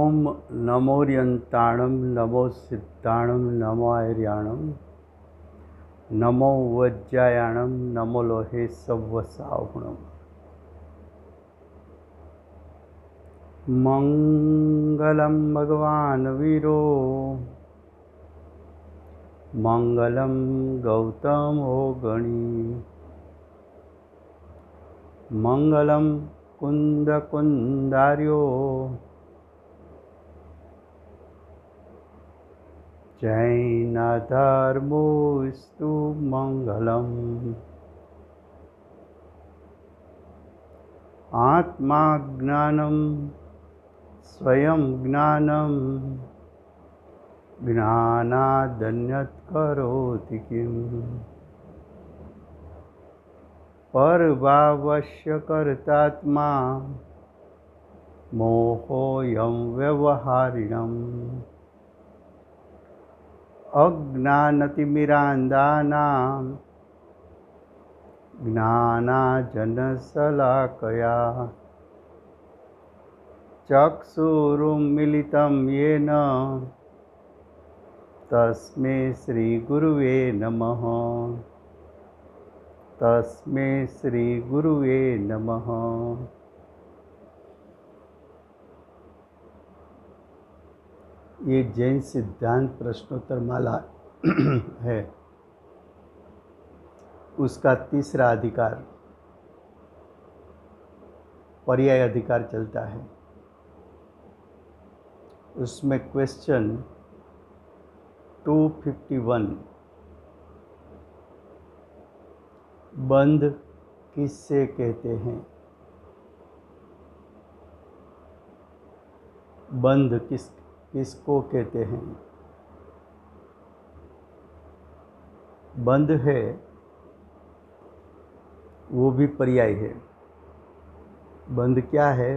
ओम नमोर्यंताणं नमो सिद्धाणं नमो आर्याणं नमो वज्रायाणं नमो लोहे सव्वसाहुणं। मंगलं भगवान् वीरो मंगलं गौतमो गणी मंगलं कुन्दकुन्दार्यो जैनधर्मोऽस्तु मंगलम्। आत्मा ज्ञानं स्वयं ज्ञानं ज्ञानादन्यत् करोति किम्। परभावस्य कर्तात्मा मोहोऽयं व्यवहारिणम्। अज्ञानतिमिरान्धानां ज्ञानाञ्जनशलाकया चक्षुरुन्मीलितं येन तस्मै श्रीगुरुवे नमः। तस्मै श्रीगुरुवे नमः। ये जैन सिद्धांत प्रश्नोत्तर माला है, उसका तीसरा अधिकार पर्याय अधिकार चलता है। उसमें क्वेश्चन 251 बंध किससे कहते हैं। बंध किसको कहते हैं। बंध है वो भी पर्याय है। बंध क्या है।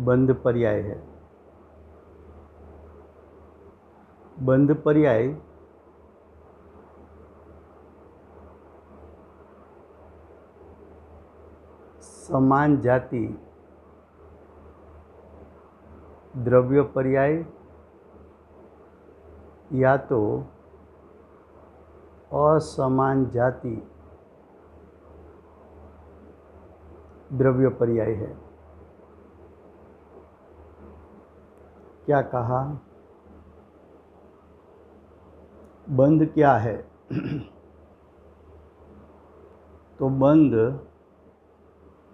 बंध पर्याय है। बंध पर्याय समान जाति द्रव्य पर्याय या तो असमान जाति द्रव्य पर्याय है। क्या कहा। बंध क्या है। तो बंध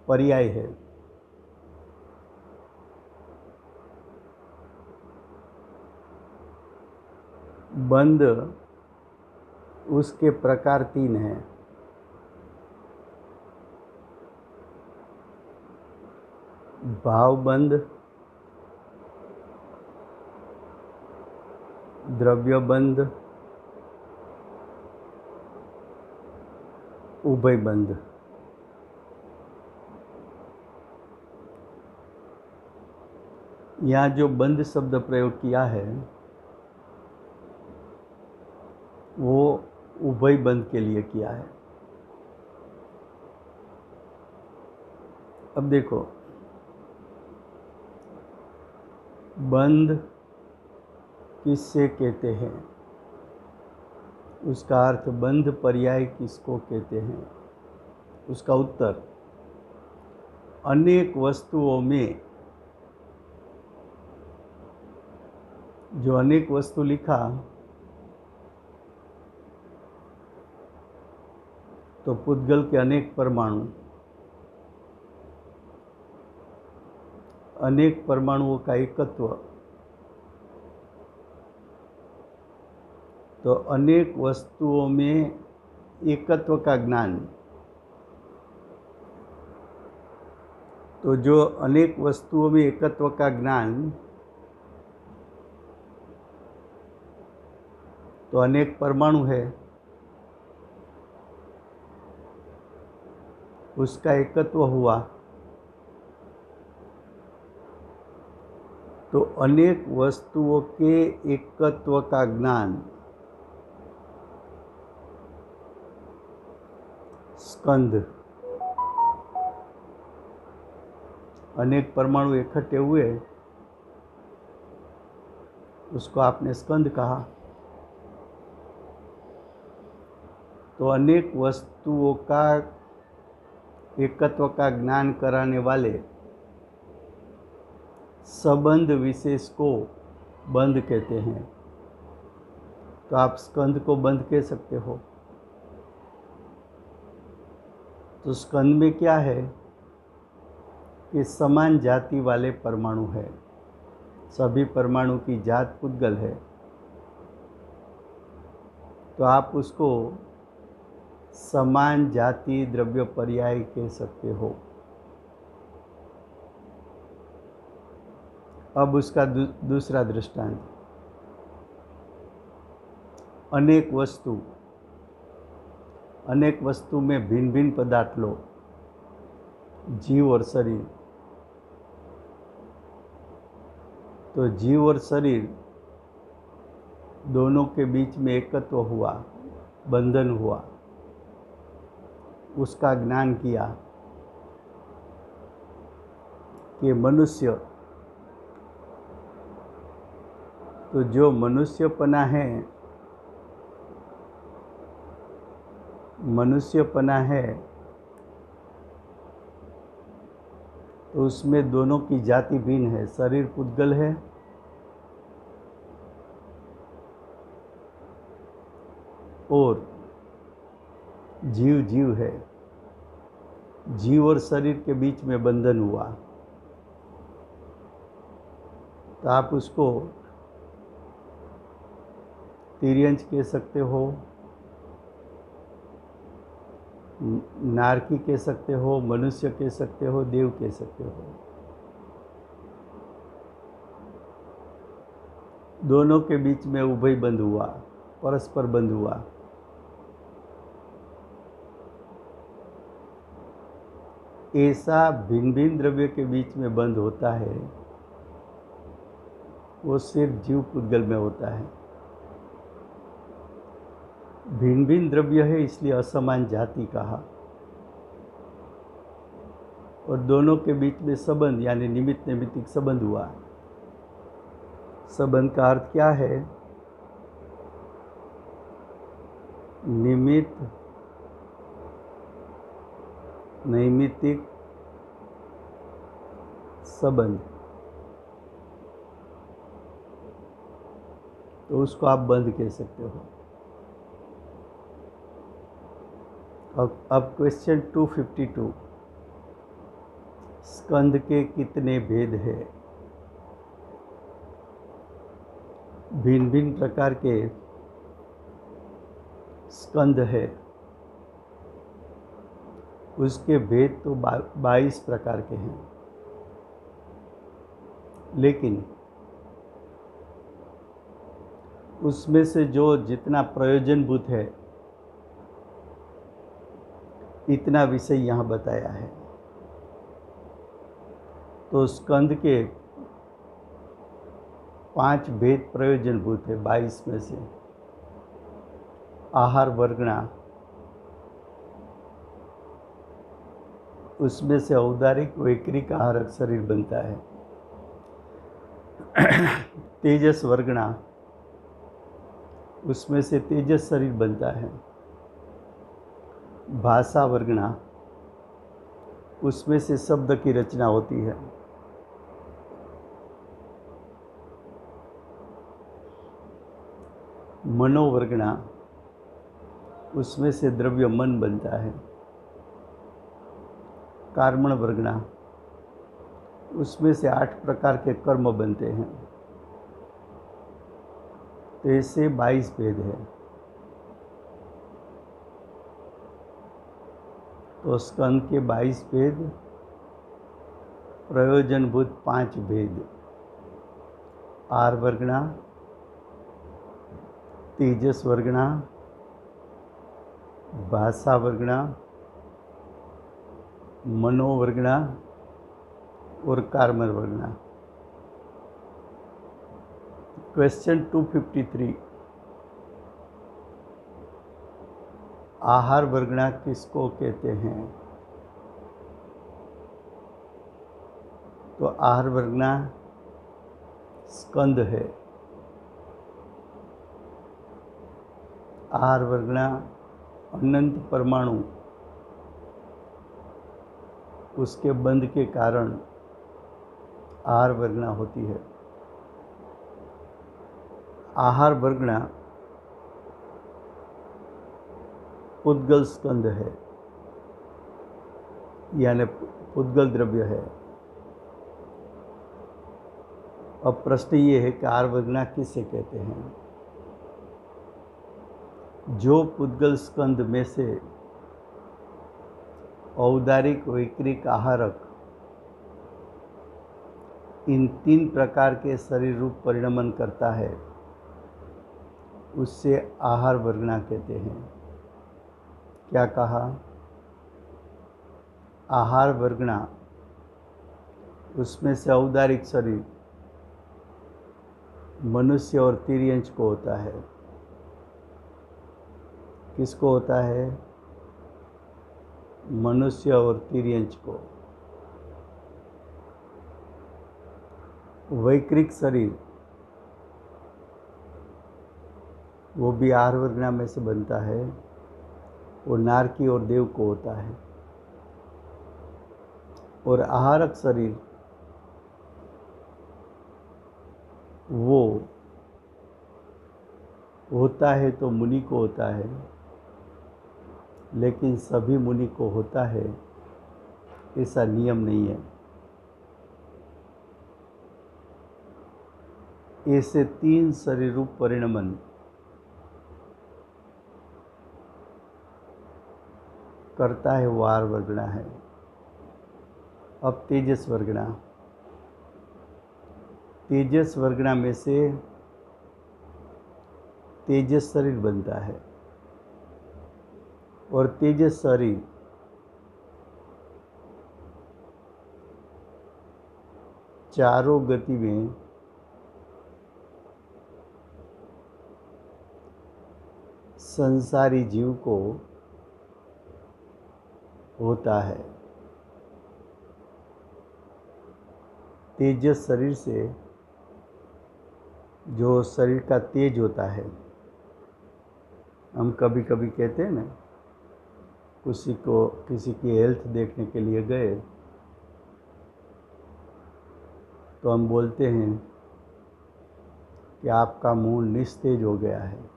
पर्याय है। बंध उसके प्रकार 3 हैं। भावबंध, द्रव्यबंध, उभयबंध। यहाँ जो बंध शब्द प्रयोग किया है वो उभय बंध के लिए किया है। अब देखो, बंध किससे कहते हैं, उसका अर्थ बंध पर्याय किसको कहते हैं। उसका उत्तर अनेक वस्तुओं में, जो अनेक वस्तु लिखा तो पुद्गल के अनेक परमाणु, अनेक परमाणुओं का एकत्व, तो अनेक वस्तुओं में एकत्व का ज्ञान। तो जो अनेक वस्तुओं में एकत्व का ज्ञान, तो अनेक परमाणु है, उसका एकत्व हुआ तो अनेक वस्तुओं के एकत्व का ज्ञान स्कंध। अनेक परमाणु इकट्ठे हुए, उसको आपने स्कंद कहा। तो अनेक वस्तुओं का एकत्व का ज्ञान कराने वाले संबंध विशेष को बंध कहते हैं। तो आप स्कंद को बंध कह सकते हो। तो स्कंद में क्या है कि समान जाति वाले परमाणु है, सभी परमाणु की जात पुद्गल है, तो आप उसको समान जाति द्रव्य पर्याय कह सकते हो। अब उसका दूसरा दृष्टांत, अनेक वस्तु में भिन्न भिन्न पदार्थ लो, जीव और शरीर। तो जीव और शरीर दोनों के बीच में एकत्व हुआ, बंधन हुआ, उसका ज्ञान किया कि मनुष्य, तो जो मनुष्यपना है तो उसमें दोनों की जाति भिन्न है। शरीर पुद्गल है और जीव है। जीव और शरीर के बीच में बंधन हुआ, तो आप उसको तिर्यंच कह सकते हो, नारकी कह सकते हो, मनुष्य कह सकते हो, देव कह सकते हो। दोनों के बीच में उभय बंध हुआ, परस्पर बंध हुआ। ऐसा भिन्न भिन्न द्रव्य के बीच में बंध होता है, वो सिर्फ जीव पुद्गल में होता है। भिन्न भिन्न द्रव्य है इसलिए असमान जाति कहा। और दोनों के बीच में संबंध यानी निमित्त नैमित्तिक संबंध हुआ। संबंध का अर्थ क्या है? निमित्त नैमित्तिक संबंध, तो उसको आप बंध कह सकते हो। अब क्वेश्चन 252, स्कंद के कितने भेद है? भिन्न भिन्न प्रकार के स्कंद है, उसके भेद तो 22 प्रकार के हैं, लेकिन उसमें से जो जितना प्रयोजनभूत है इतना विषय यहाँ बताया है। तो स्कंद के 5 भेद प्रयोजनभूत है 22 में से। आहार वर्गणा, उसमें से औदारिक वैक्रिक आहारक शरीर बनता है। तेजस वर्गणा, उसमें से तेजस शरीर बनता है। भाषा वर्गणा, उसमें से शब्द की रचना होती है। मनोवर्गणा, उसमें से द्रव्य मन बनता है। कर्मण वर्गणा, उसमें से 8 प्रकार के कर्म बनते हैं। तो ऐसे 22 भेद है। तो स्कंद के 22 भेद, प्रयोजनभूत 5 भेद, आहार वर्गणा, तेजस वर्गणा, भाषा वर्गणा, मनोवर्गणा और कर्मण वर्गणा। क्वेश्चन 253, आहार वर्गणा किसको कहते हैं? तो आहार वर्गना स्कंद है। आहार वर्गना अनंत परमाणु उसके बंध के कारण आहार वर्गना होती है। आहार वर्गना पुद्गल स्कंद है, यानी पुद्गल द्रव्य है। अब प्रश्न ये है कि आहार वर्गना किसे कहते हैं? जो पुद्गल स्कंद में से औदारिक, वैक्रिक, आहारक इन 3 प्रकार के शरीर रूप परिणमन करता है, उससे आहार वर्गना कहते हैं। क्या कहा? आहार वर्गना उसमें से औदारिक शरीर मनुष्य और तिर्यंच को होता है। किसको होता है? मनुष्य और तिर्यंच को। वैक्रिक शरीर वो भी आहार वर्गना में से बनता है, वो नारकी और देव को होता है। और आहारक शरीर वो होता है तो मुनि को होता है, लेकिन सभी मुनि को होता है ऐसा नियम नहीं है। ऐसे 3 शरीर रूप परिणमन करता है वो आहार वर्गना है। अब तेजस वर्गना। तेजस वर्गना में से तेजस शरीर बनता है, और तेजस शरीर चारों गति में संसारी जीव को होता है। तेजस शरीर से जो शरीर का तेज होता है, हम कभी कभी कहते हैं ना, किसी की हेल्थ देखने के लिए गए तो हम बोलते हैं कि आपका मुंह निस्तेज हो गया है,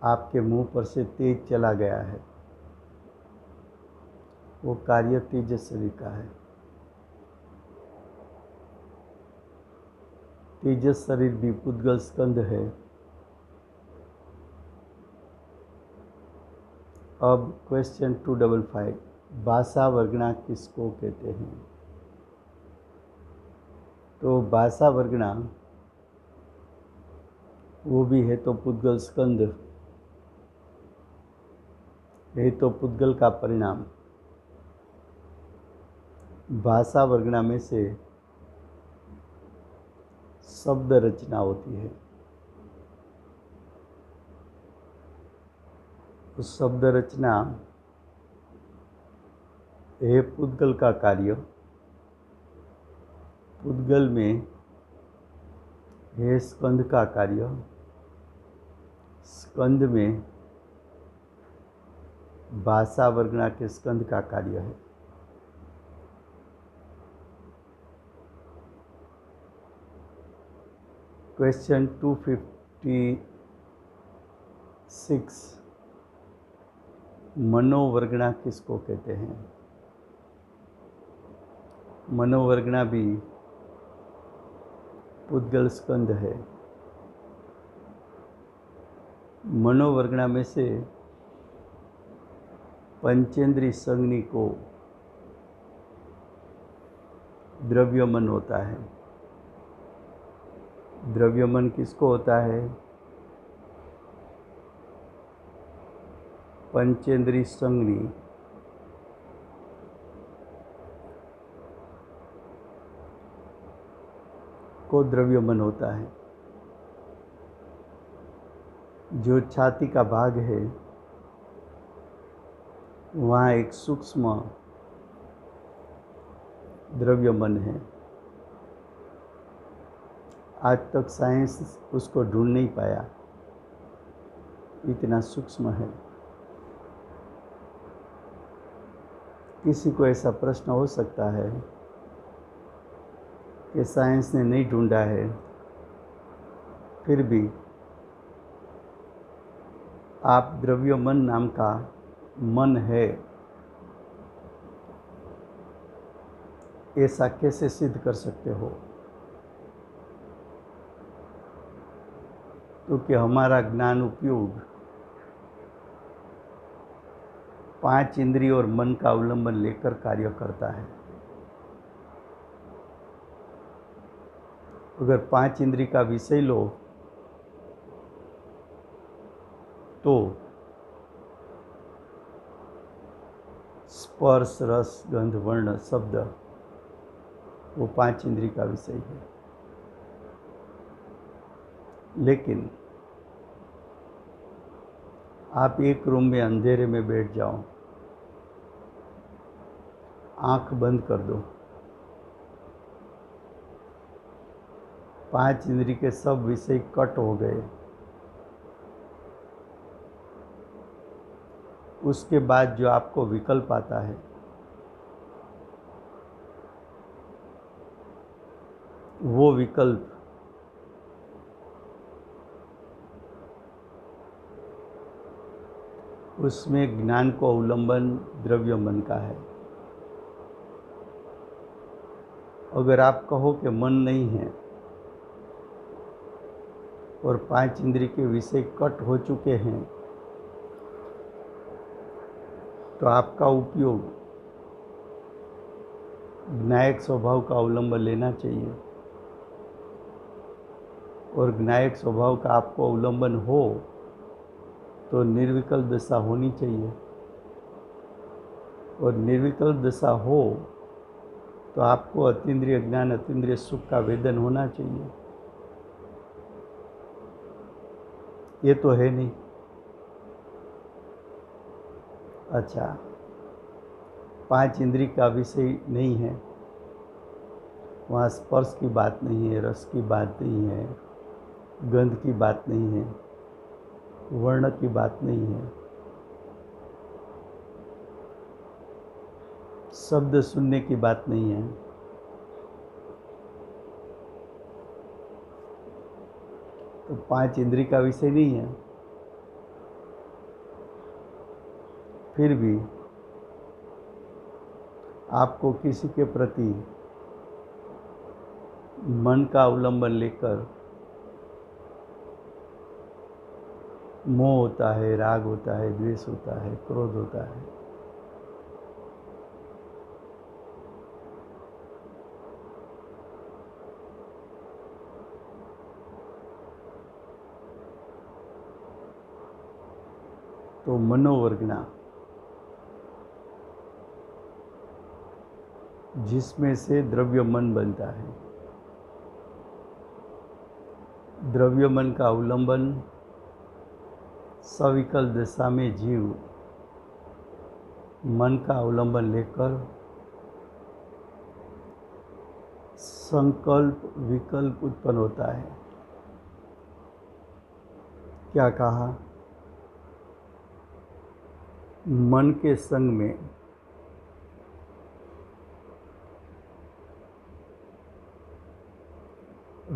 आपके मुंह पर से तेज चला गया है। वो कार्य तेजस शरीर का है। तेजस शरीर भी पुद्गल स्कंद है। अब क्वेश्चन 255, भाषा वर्गना किसको कहते हैं? तो भाषा वर्गना वो भी है तो पुद्गल स्कंद, है तो पुद्गल का परिणाम। भाषा वर्गना में से शब्द रचना होती है। उस शब्द रचना है पुद्गल का कार्य। पुद्गल में है स्कंद का कार्य। स्कंद में भाषा वर्गना के स्कंद का कार्य है। क्वेश्चन 256, मनोवर्गना किसको कहते हैं? मनोवर्गना भी पुद्गल स्कंद है। मनोवर्गना में से पंचेंद्री संज्ञी को द्रव्यमन होता है। द्रव्यमन किसको होता है? पंचेंद्री संज्ञी को द्रव्यमन होता है। जो छाती का भाग है वहाँ एक सूक्ष्म द्रव्य मन है। आज तक साइंस उसको ढूंढ नहीं पाया, इतना सूक्ष्म है। किसी को ऐसा प्रश्न हो सकता है कि साइंस ने नहीं ढूंढा है, फिर भी आप द्रव्य मन नाम का मन है, ऐसा कैसे सिद्ध कर सकते हो? तो कि हमारा ज्ञान उपयोग 5 इंद्रिय और मन का अवलंबन लेकर कार्य करता है। अगर 5 इंद्रिय का विषय लो तो स्पर्श, रस, गंध, वर्ण, शब्द, वो 5 इंद्रिय का विषय है। लेकिन आप एक रूम में अंधेरे में बैठ जाओ, आंख बंद कर दो, 5 इंद्रिय के सब विषय कट हो गए। उसके बाद जो आपको विकल्प आता है वो विकल्प उसमें ज्ञान को अवलंबन द्रव्य मन का है। अगर आप कहो कि मन नहीं है और 5 इंद्रिय के विषय कट हो चुके हैं, तो आपका उपयोग ज्ञायक स्वभाव का अवलंबन लेना चाहिए। और ज्ञायक स्वभाव का आपको अवलंबन हो तो निर्विकल्प दशा होनी चाहिए, और निर्विकल्प दशा हो तो आपको अतीन्द्रिय ज्ञान, अतीन्द्रिय सुख का वेदन होना चाहिए। ये तो है नहीं। अच्छा, 5 इंद्रिय का विषय नहीं है, वहाँ स्पर्श की बात नहीं है, रस की बात नहीं है, गंध की बात नहीं है, वर्ण की बात नहीं है, शब्द सुनने की बात नहीं है। तो 5 इंद्रिय का विषय नहीं है। फिर भी आपको किसी के प्रति मन का अवलंबन लेकर मोह होता है, राग होता है, द्वेष होता है, क्रोध होता है। तो मनोवर्गना, जिसमें से द्रव्य मन बनता है, द्रव्य मन का अवलंबन सविकल दशा में जीव मन का अवलंबन लेकर संकल्प विकल्प उत्पन्न होता है। क्या कहा? मन के संग में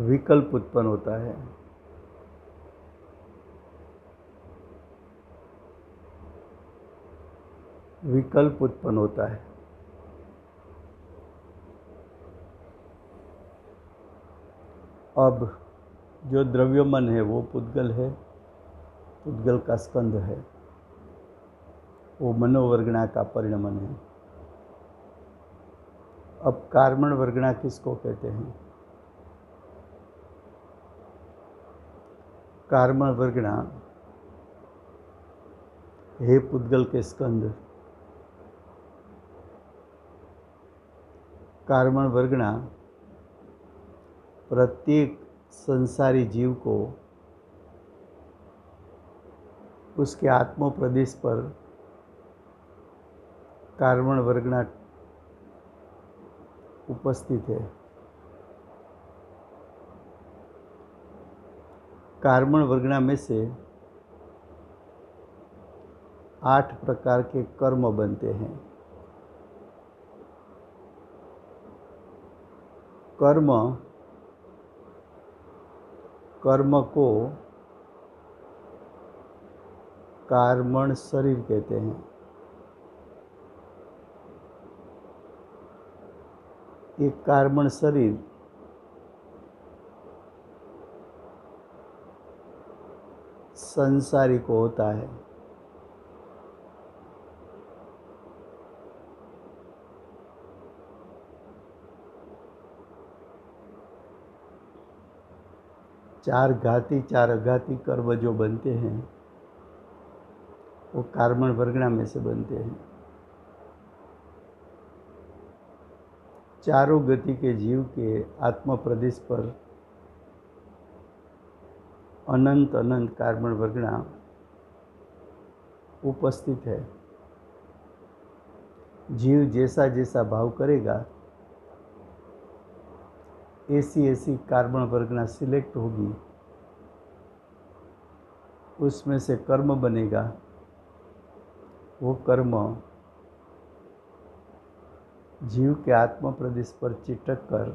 विकल्प उत्पन्न होता है। विकल्प उत्पन्न होता है। अब जो द्रव्य मन है वो पुद्गल है, पुद्गल का स्कंध है, वो मनोवर्गणा का परिणमन है। अब कार्मण वर्गणा किसको कहते हैं? कार्मण वर्गणा है पुद्गल के स्कंध। कार्मण वर्गणा प्रत्येक संसारी जीव को उसके आत्म प्रदेश पर कार्बन वर्गना उपस्थित है। कार्बन वर्गना में से 8 प्रकार के कर्म बनते हैं। कर्म को कार्बन शरीर कहते हैं। एक कार्बन शरीर संसारिक होता है। चार घाती चार अघाती कर्म जो बनते हैं वो कार्बन वर्गना में से बनते हैं। चारों गति के जीव के आत्म प्रदेश पर अनंत अनंत कार्बन वर्गना उपस्थित है। जीव जैसा जैसा भाव करेगा ऐसी ऐसी कार्बन वर्गना सिलेक्ट होगी, उसमें से कर्म बनेगा। वो कर्म जीव के आत्म प्रदेश पर चिटक कर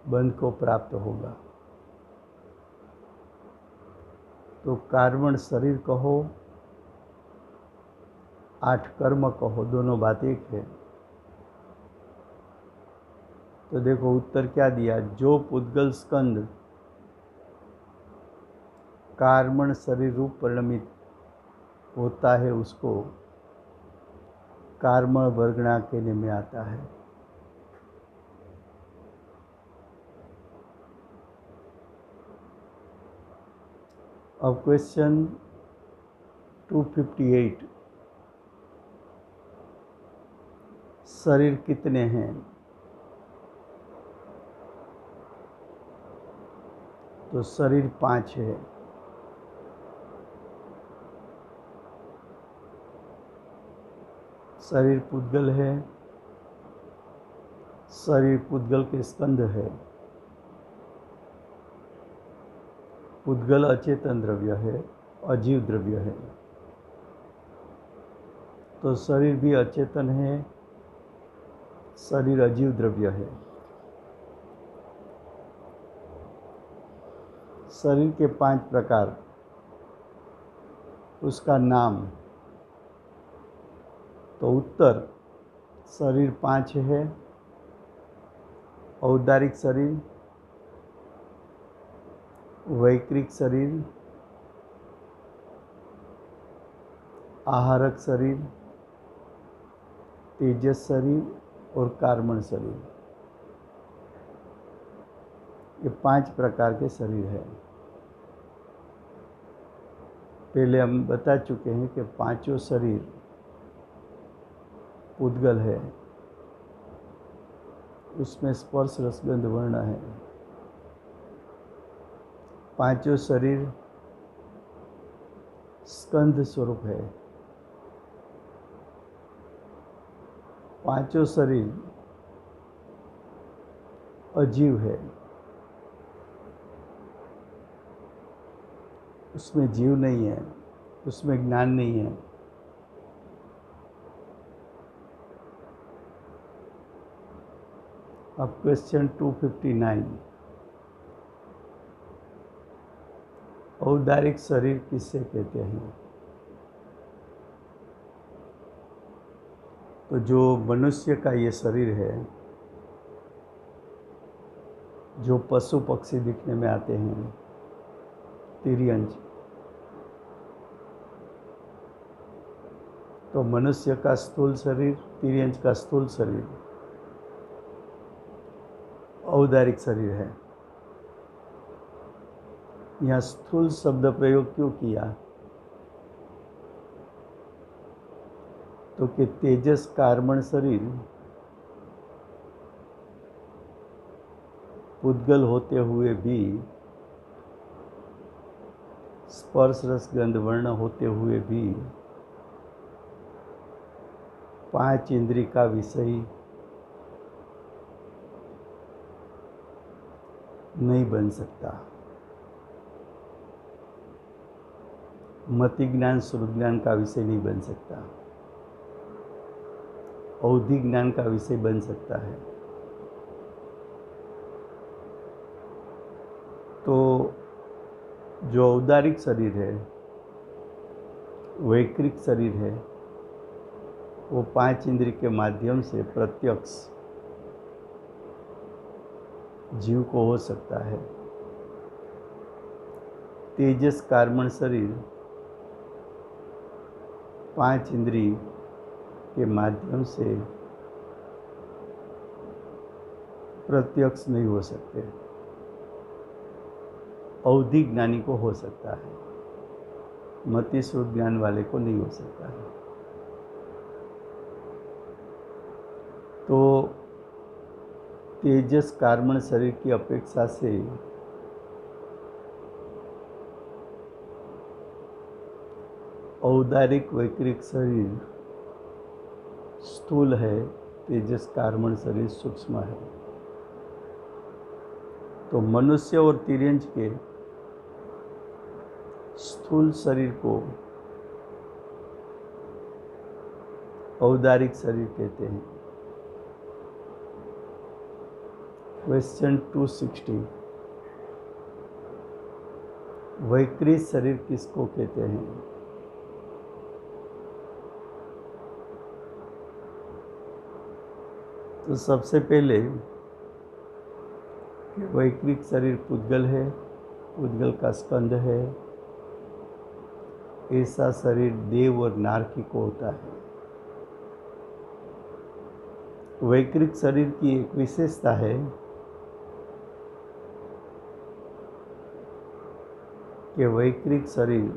बंध को प्राप्त होगा। तो कार्बन शरीर कहो 8 कर्म कहो, दोनों बात एक है। तो देखो उत्तर क्या दिया, जो पुद्गल स्कंद कार्बन शरीर रूप परिणमित होता है उसको कार्बन वर्गना कहने में आता है। अब क्वेश्चन 258, शरीर कितने हैं? तो शरीर 5 है। शरीर पुद्गल है, शरीर पुद्गल के स्कंद है। पुद्गल अचेतन द्रव्य है, अजीव द्रव्य है। तो शरीर भी अचेतन है, शरीर अजीव द्रव्य है। शरीर के 5 प्रकार, उसका नाम। तो उत्तर शरीर 5 है। औदारिक शरीर, वैक्रिक शरीर, आहारक शरीर, तेजस शरीर और कार्बन शरीर। ये 5 प्रकार के शरीर है। पहले हम बता चुके हैं कि पांचों शरीर पुद्गल है, उसमें स्पर्श रसगंध वर्ण है। पांचों शरीर स्कंद स्वरूप है। पांचों शरीर अजीव है, उसमें जीव नहीं है, उसमें ज्ञान नहीं है। अब क्वेश्चन 259, औदारिक शरीर किससे कहते हैं? तो जो मनुष्य का ये शरीर है, जो पशु पक्षी दिखने में आते हैं, तिर्यंच, तो मनुष्य का स्थूल शरीर, तिर्यंच का स्थूल शरीर औदारिक शरीर है। यहाँ स्थूल शब्द प्रयोग क्यों किया? तो कि तेजस कार्बन शरीर पुद्गल होते हुए भी, स्पर्श रस गंध वर्ण होते हुए भी 5 इंद्रिय का विषय नहीं बन सकता। मति ज्ञान श्रुत ज्ञान का विषय नहीं बन सकता। अवधि ज्ञान का विषय बन सकता है। तो जो औदारिक शरीर है, वैकृत शरीर है, वो 5 इंद्रिय के माध्यम से प्रत्यक्ष जीव को हो सकता है। तेजस कार्बन शरीर 5 इंद्रिय के माध्यम से प्रत्यक्ष नहीं हो सकते। अवधि ज्ञानी को हो सकता है, मति श्रुत ज्ञान वाले को नहीं हो सकता है। तो तेजस कार्बन शरीर की अपेक्षा से औदारिक वैकृत शरीर स्थूल है, तेजस कार्बन शरीर सूक्ष्म है। तो मनुष्य और तिर्यंच के स्थूल शरीर को औदारिक शरीर कहते हैं। क्वेश्चन 260, वैकृत शरीर किसको कहते हैं? तो सबसे पहले वैकृत शरीर पुद्गल है, पुद्गल का स्कंद है। ऐसा शरीर देव और नारकी को होता है। वैकृत शरीर की एक विशेषता है कि वैकृत शरीर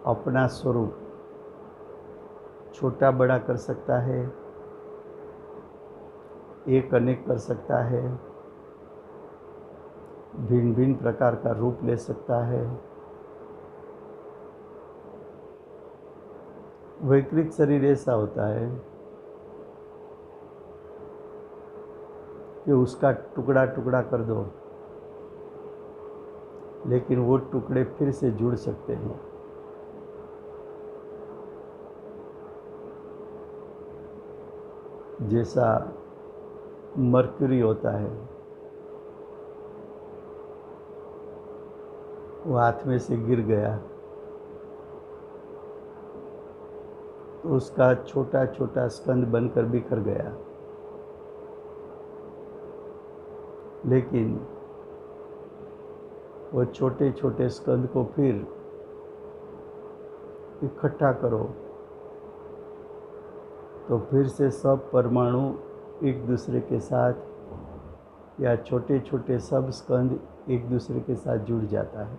अपना स्वरूप छोटा बड़ा कर सकता है, एक अनेक कर सकता है, भिन्न भिन्न प्रकार का रूप ले सकता है। वैकृत शरीर ऐसा होता है कि उसका टुकड़ा टुकड़ा कर दो, लेकिन वो टुकड़े फिर से जुड़ सकते हैं। जैसा मरकरी होता है, वो हाथ में से गिर गया तो उसका छोटा छोटा स्कंद बनकर बिखर गया, लेकिन वो छोटे छोटे स्कंद को फिर इकट्ठा करो तो फिर से सब परमाणु एक दूसरे के साथ या छोटे छोटे सब स्कंद एक दूसरे के साथ जुड़ जाता है।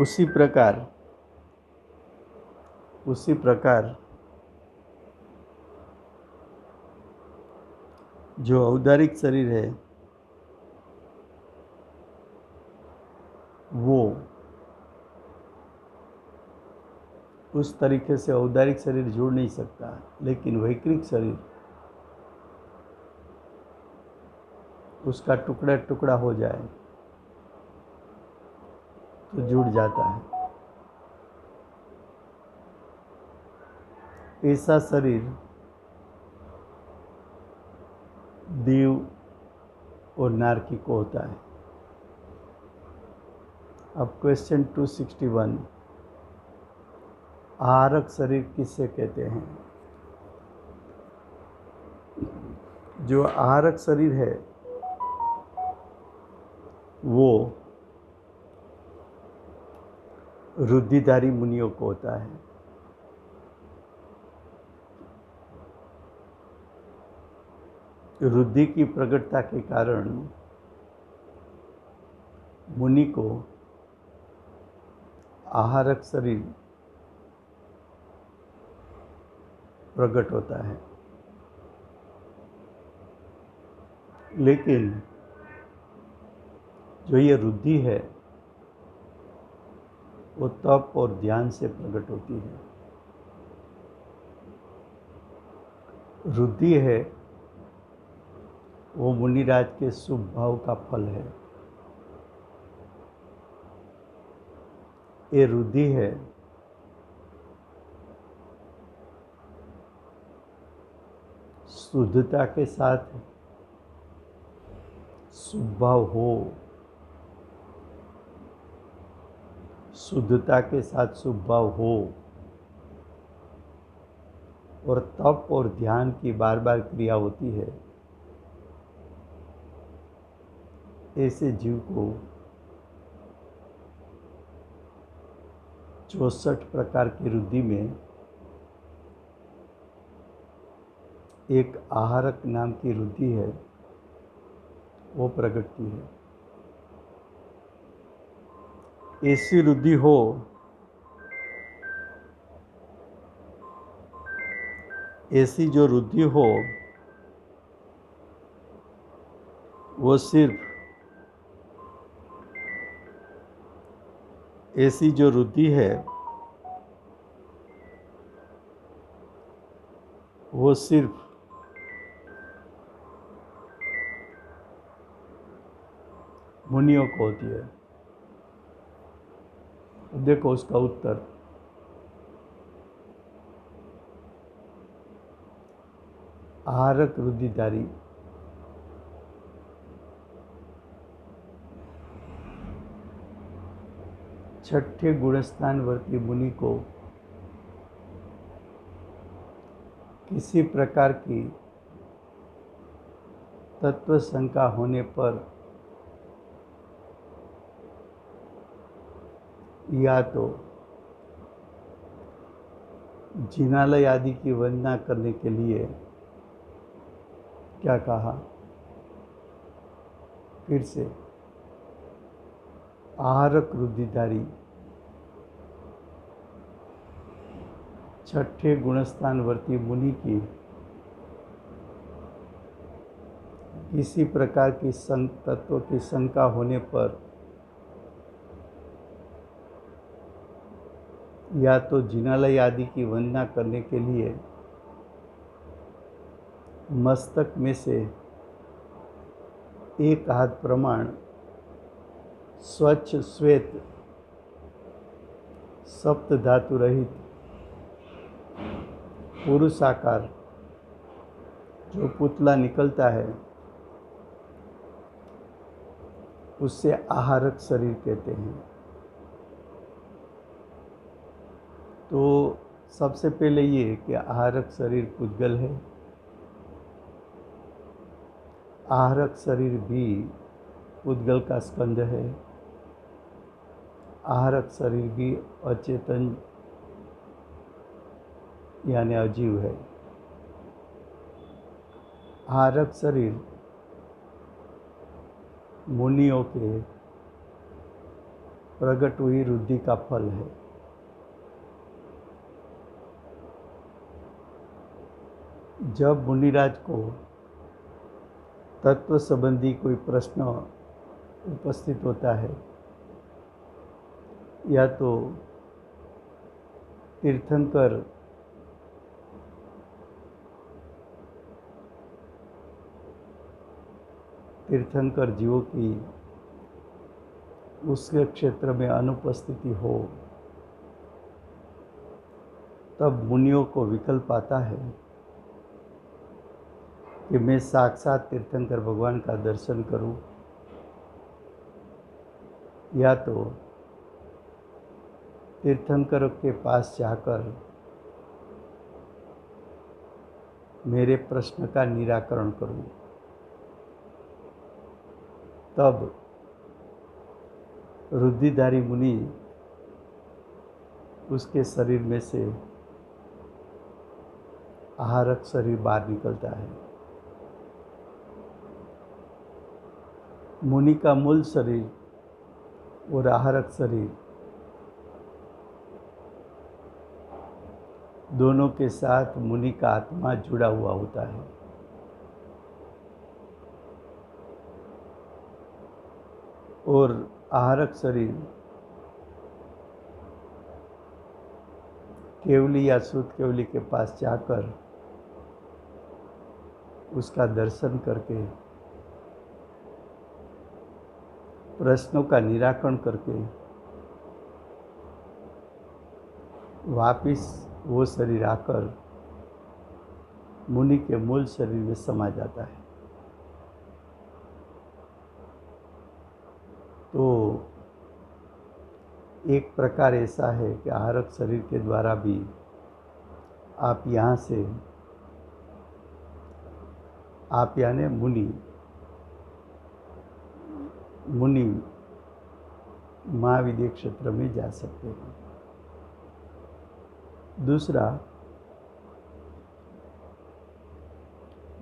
उसी प्रकार जो औदारिक शरीर है वो उस तरीके से औदारिक शरीर जुड़ नहीं सकता, लेकिन वैकृत शरीर उसका टुकड़ा टुकड़ा हो जाए तो जुड़ जाता है। ऐसा शरीर देव और नारकी को होता है। अब क्वेश्चन 261, आहारक शरीर किससे कहते हैं? जो आहारक शरीर है वो रुधिधारी मुनियों को होता है। रुद्धि की प्रकटता के कारण मुनि को आहारक शरीर प्रकट होता है। लेकिन जो ये रुद्धि है वो तप और ध्यान से प्रकट होती है। रुद्धि है वो मुनिराज के शुभ भाव का फल है। ये रुद्धि है शुद्धता के साथ शुभ भाव हो, शुद्धता के साथ शुभ भाव हो और तप और ध्यान की बार बार क्रिया होती है, ऐसे जीव को 64 प्रकार की रुद्धि में एक आहारक नाम की रुद्धि है, वो प्रगटती है। ऐसी रुद्धि हो ऐसी जो रुद्धि हो वो सिर्फ ऐसी जो रुद्धि है वो सिर्फ मुनियों को होती है। देखो उसका उत्तर, आहारक रुद्धिधारी छठे गुणस्थानवर्ती मुनि को किसी प्रकार की तत्व शंका होने पर या तो जिनालय आदि की वंदना करने के लिए, क्या कहा फिर से, आहारक रुद्धिधारी छठे गुणस्थानवर्ती मुनि की किसी प्रकार की तत्व की शंका होने पर या तो जिनालय आदि की वंदना करने के लिए मस्तक में से एक हाथ प्रमाण स्वच्छ श्वेत सप्त धातु रहित पुरुषाकार जो पुतला निकलता है उससे आहारक शरीर कहते हैं। तो सबसे पहले ये कि आहारक शरीर पुद्गल है, आहारक शरीर भी पुद्गल का स्कंध है, आहारक शरीर भी अचेतन यानी अजीव है। आहारक शरीर मुनियों के प्रकट हुई रुद्धि का फल है। जब मुनिराज को तत्व संबंधी कोई प्रश्न उपस्थित होता है या तो तीर्थंकर जीवों की उसके क्षेत्र में अनुपस्थिति हो, तब मुनियों को विकल्प आता है कि मैं साक्षात तीर्थंकर भगवान का दर्शन करूं या तो तीर्थंकर के पास जाकर मेरे प्रश्न का निराकरण करूं। तब रुद्धिधारी मुनि उसके शरीर में से आहारक शरीर बाहर निकलता है। मुनि का मूल शरीर और आहारक शरीर दोनों के साथ मुनि का आत्मा जुड़ा हुआ होता है। और आहारक शरीर केवली या शुद्ध केवली के पास जाकर उसका दर्शन करके, प्रश्नों का निराकरण करके वापिस वो शरीर आकर मुनि के मूल शरीर में समा जाता है। तो एक प्रकार ऐसा है कि आहारक शरीर के द्वारा भी आप यहाँ से, आप यानी मुनि महाविद्य क्षेत्र में जा सकते हैं।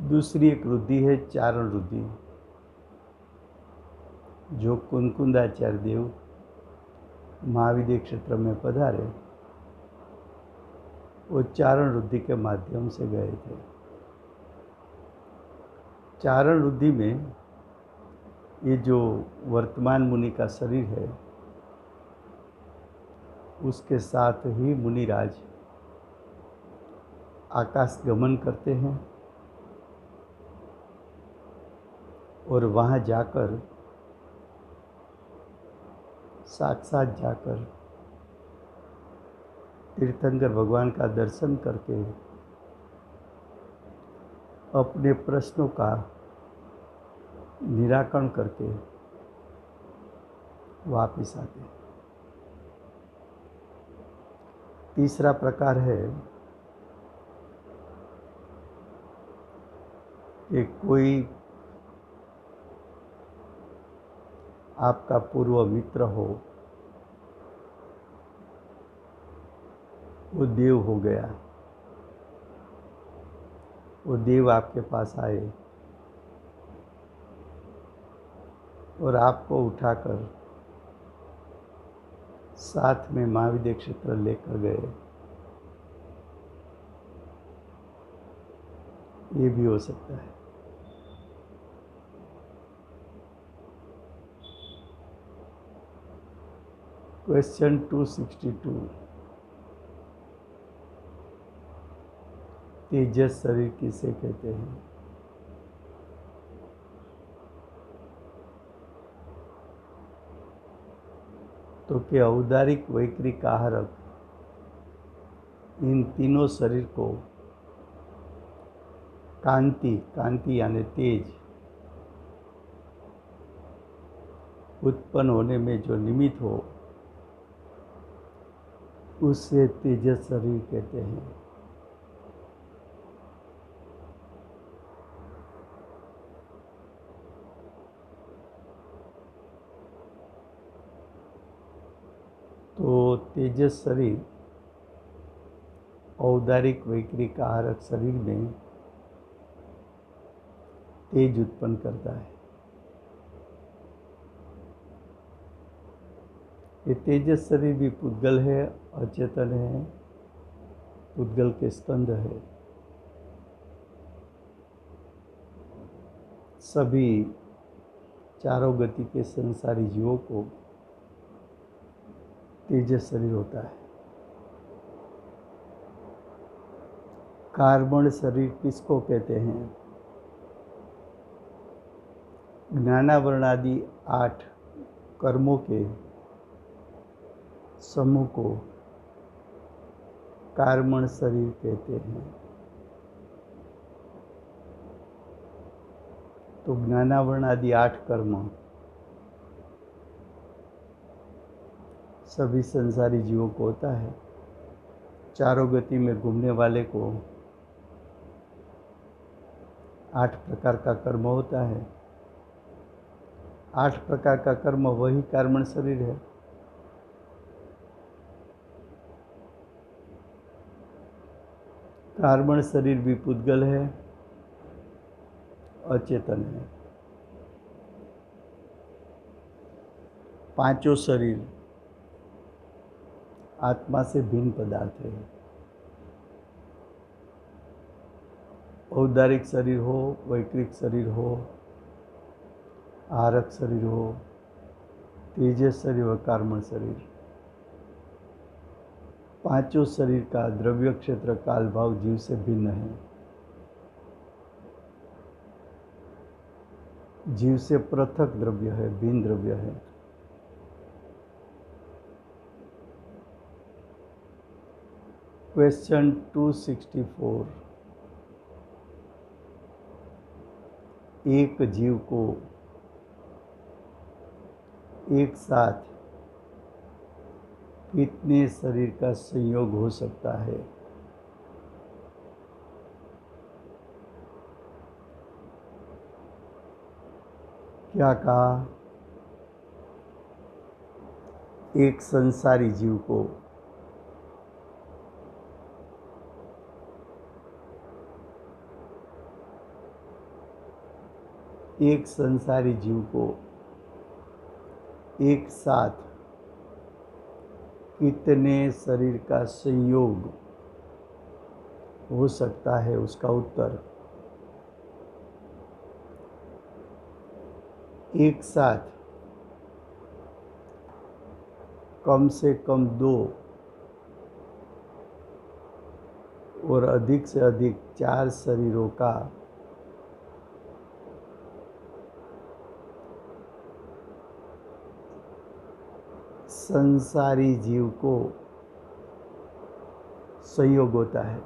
दूसरी एक रुद्धि है चारण रुद्धि, जो कुंकुंदाचार्य देव महाविद्य क्षेत्र में पधारे, वो चारण रुद्धि के माध्यम से गए थे। चारण रुद्धि में ये जो वर्तमान मुनि का शरीर है, उसके साथ ही मुनिराज आकाश गमन करते हैं और वहाँ जाकर, साक्षात जाकर तीर्थंकर भगवान का दर्शन करके अपने प्रश्नों का निराकरण करके वापिस आते हैं। तीसरा प्रकार है कि कोई आपका पूर्व मित्र हो, वो देव हो गया, वो देव आपके पास आए और आपको उठाकर साथ में महाविद्य क्षेत्र लेकर गए, ये भी हो सकता है। क्वेश्चन 262, तेजस शरीर किसे कहते हैं? तो कि औदारिक, वैक्रिक, आहारक, इन तीनों शरीर को कांति यानी तेज उत्पन्न होने में जो निमित्त हो, उससे तेजस शरीर कहते हैं। तो तेजस शरीर औदारिक, वैक्रिक, आहारक शरीर में तेज उत्पन्न करता है। ये तेजस शरीर भी पुद्गल है, अचेतन है, पुद्गल के स्कंद है। सभी चारों गति के संसारी जीवों को तेजस शरीर होता है। कार्बन शरीर किसको कहते हैं? ज्ञानावरणादि 8 कर्मों के समूह को कार्बन शरीर कहते हैं। तो ज्ञानावरणादि 8 कर्म सभी संसारी जीवों को होता है। चारों गति में घूमने वाले को 8 प्रकार का कर्म होता है। 8 प्रकार का कर्म वही कार्बन शरीर है। कार्बन शरीर भी पुद्गल है, अचेतन है। पांचों शरीर आत्मा से भिन्न पदार्थ है। औदारिक शरीर हो, वैक्रिक शरीर हो, आहारक शरीर हो, तेजस शरीर व कार्बन शरीर, पांचों शरीर का द्रव्य क्षेत्र काल भाव जीव से भिन्न है। जीव से पृथक द्रव्य है, भिन्न द्रव्य है। क्वेश्चन 264। एक जीव को एक साथ कितने शरीर का संयोग हो सकता है? क्या कहा? एक संसारी जीव को एक संसारी जीव को एक साथ कितने शरीर का संयोग हो सकता है? उसका उत्तर एक साथ कम से कम 2 और अधिक से अधिक 4 शरीरों का संसारी जीव को संयोग होता है।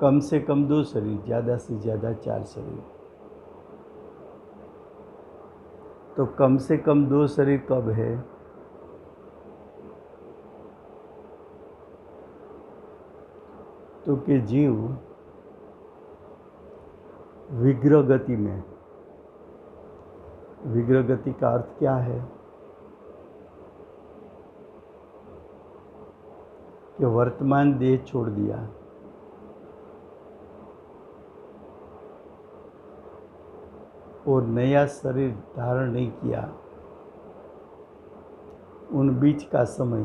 कम से कम 2 शरीर, ज़्यादा से ज़्यादा 4 शरीर। तो कम से कम 2 शरीर कब है? तो कि जीव विग्रह गति में, विग्रह गति का अर्थ क्या है? कि वर्तमान देह छोड़ दिया और नया शरीर धारण नहीं किया, उन बीच का समय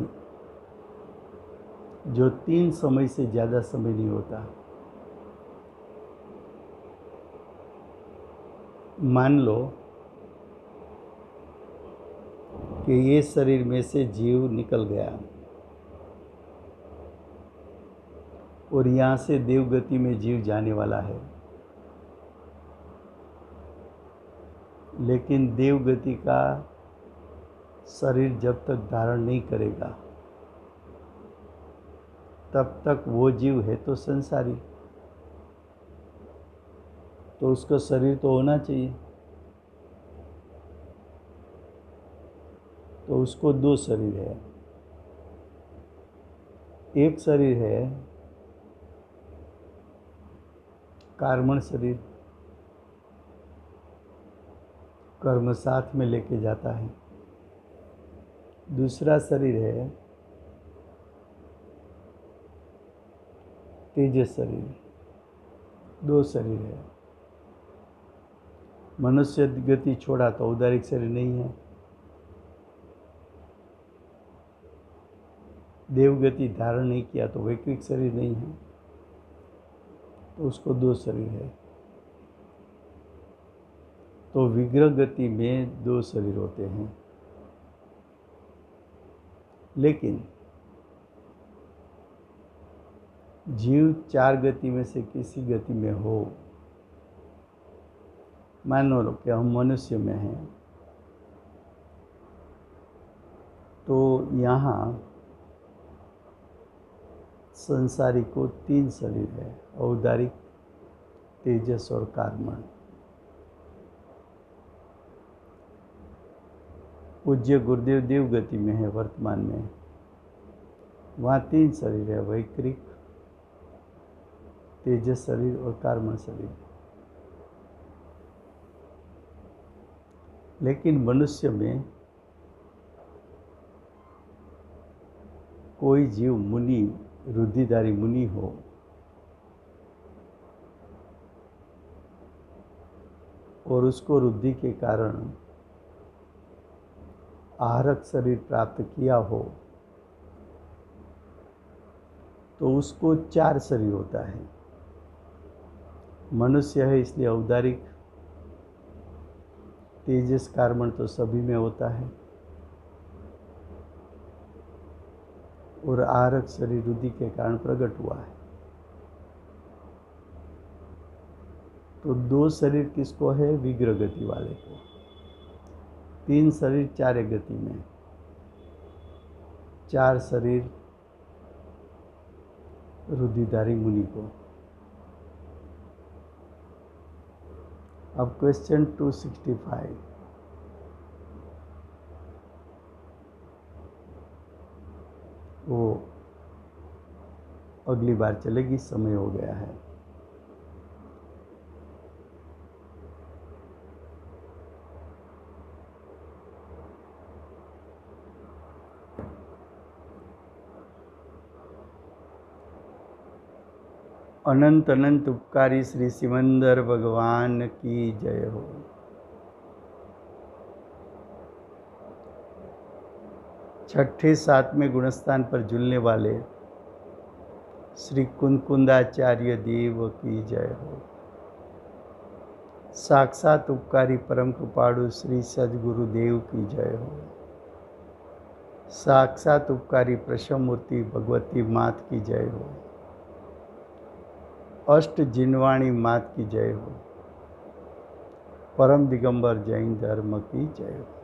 जो 3 समय से ज़्यादा समय नहीं होता। मान लो कि ये शरीर में से जीव निकल गया और यहाँ से देवगति में जीव जाने वाला है, लेकिन देवगति का शरीर जब तक धारण नहीं करेगा तब तक वो जीव है तो संसारी, तो उसका शरीर तो होना चाहिए। तो उसको 2 शरीर है। एक शरीर है कार्मण शरीर, कर्म साथ में लेके जाता है। दूसरा शरीर है तेजस शरीर। 2 शरीर है। मनुष्य गति छोड़ा तो औदारिक शरीर नहीं है, देवगति धारण नहीं किया तो वैक्विक शरीर नहीं है, तो उसको 2 शरीर है। तो विग्रह गति में 2 शरीर होते हैं। लेकिन जीव 4 गति में से किसी गति में हो, मान लो कि हम मनुष्य में हैं, तो यहाँ संसारी को 3 शरीर है, औदारिक, तेजस और कार्मण। पूज्य गुरुदेव देव गति में है वर्तमान में, वहाँ 3 शरीर है, वैक्रिक, तेजस शरीर और कार्मण शरीर। लेकिन मनुष्य में कोई जीव मुनि, रुधिधारी मुनि हो और उसको रुद्धि के कारण आहरक शरीर प्राप्त किया हो, तो उसको 4 शरीर होता है। मनुष्य है इसलिए औदारिक, तेजस, कार्मण तो सभी में होता है, और आहरक शरीर रुद्धि के कारण प्रकट हुआ है। तो 2 शरीर किसको है? विग्रह गति वाले को। 3 शरीर चार्य गति में, 4 शरीर रुधिधारी मुनि को। अब क्वेश्चन 265, वो अगली बार चलेगी, समय हो गया है। अनंत अनंत उपकारी श्री सिमंदर भगवान की जय हो। छठे सातवें गुणस्थान पर झूलने वाले श्री कुंकुंदाचार्य देव की जय हो। साक्षात उपकारी परम कृपाणु श्री सद्गुरुदेव की जय हो। साक्षात उपकारी प्रसममूर्ति भगवती मात की जय हो। अष्ट जिनवाणी मात की जय हो। परम दिगंबर जैन धर्म की जय हो।